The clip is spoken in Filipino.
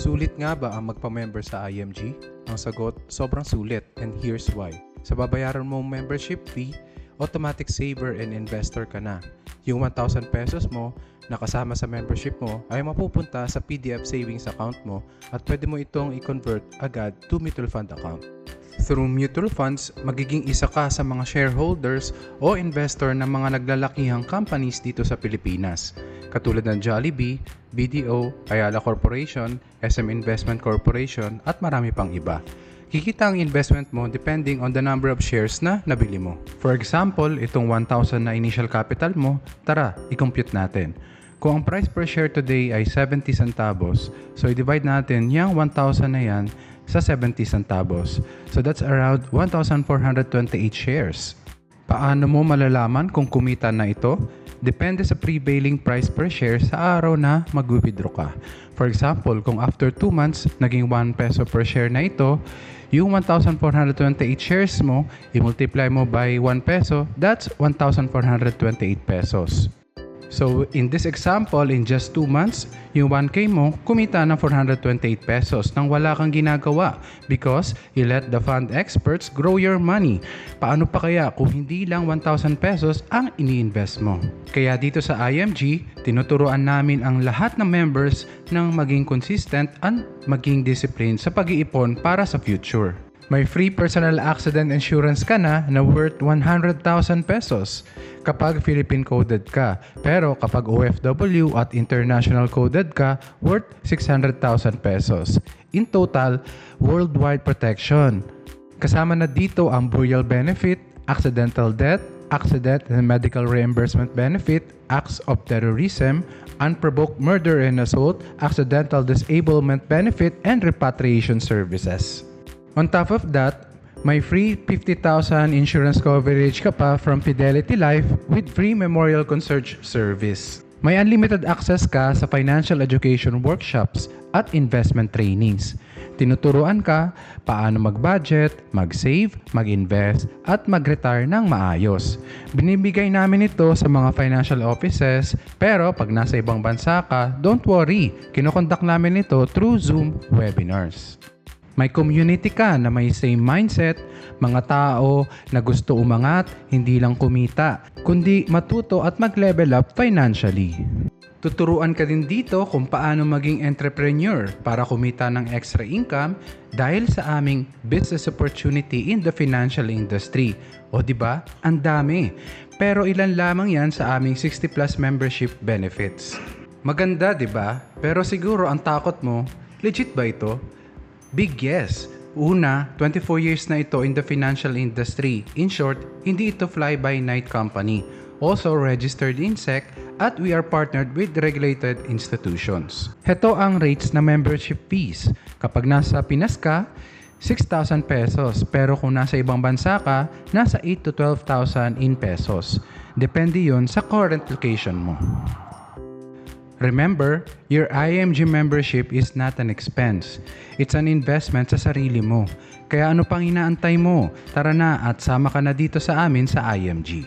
Sulit nga ba ang magpa-member sa IMG? Ang sagot, sobrang sulit, and here's why. Sa babayaran mong membership fee, automatic saver and investor ka na. Yung 1,000 pesos mo na kasama sa membership mo ay mapupunta sa PDF savings account mo at pwede mo itong i-convert agad to mutual fund account. Through mutual funds, magiging isa ka sa mga shareholders o investor ng mga naglalakihang companies dito sa Pilipinas, katulad ng Jollibee, BDO, Ayala Corporation, SM Investment Corporation at marami pang iba. Kikita ang investment mo depending on the number of shares na nabili mo. For example, itong 1,000 na initial capital mo, tara, i-compute natin. Kung ang price per share today ay 70 centavos, so i-divide natin yung 1,000 na yan sa 70 centavos. So that's around 1,428 shares. Paano mo malalaman kung kumita na ito? Depende sa prevailing price per share sa araw na mag-withdraw ka. For example, kung after 2 months, naging 1 peso per share na ito, yung 1,428 shares mo, i-multiply mo by 1 peso, that's 1,428 pesos. So, in this example, in just 2 months, yung 1K mo, kumita ng 428 pesos nang wala kang ginagawa because you let the fund experts grow your money. Paano pa kaya kung hindi lang 1,000 pesos ang ini-invest mo? Kaya dito sa IMG, tinuturuan namin ang lahat ng members ng maging consistent at maging disciplined sa pag-iipon para sa future. May free personal accident insurance ka na worth 100,000 pesos kapag Philippine coded ka. Pero kapag OFW at international coded ka, worth 600,000 pesos. In total, worldwide protection. Kasama na dito ang burial benefit, accidental death, accident and medical reimbursement benefit, acts of terrorism, unprovoked murder and assault, accidental disablement benefit, and repatriation services. On top of that, may free 50,000 insurance coverage ka pa from Fidelity Life with free memorial concierge service. May unlimited access ka sa financial education workshops at investment trainings. Tinuturuan ka paano mag-budget, mag-save, mag-invest, at mag-retire ng maayos. Binibigay namin ito sa mga financial offices, pero pag nasa ibang bansa ka, don't worry, kinokondak namin ito through Zoom webinars. May community ka na may same mindset, mga tao na gusto umangat, hindi lang kumita, kundi matuto at mag-level up financially. Tuturuan ka din dito kung paano maging entrepreneur para kumita ng extra income dahil sa aming business opportunity in the financial industry. O diba? Ang dami. Pero ilan lamang yan sa aming 60 plus membership benefits. Maganda diba? Pero siguro ang takot mo, legit ba ito? Big yes. Una, 24 years na ito in the financial industry. In short, hindi ito fly-by-night company. Also registered in SEC at we are partnered with regulated institutions. Heto ang rates na membership fees. Kapag nasa Pinas ka, 6,000 pesos. Pero kung nasa ibang bansa ka, nasa 8 to 12,000 in pesos. Depende yun sa current location mo. Remember, your IMG membership is not an expense. It's an investment sa sarili mo. Kaya ano pang inaantay mo? Tara na at sama ka na dito sa amin sa IMG.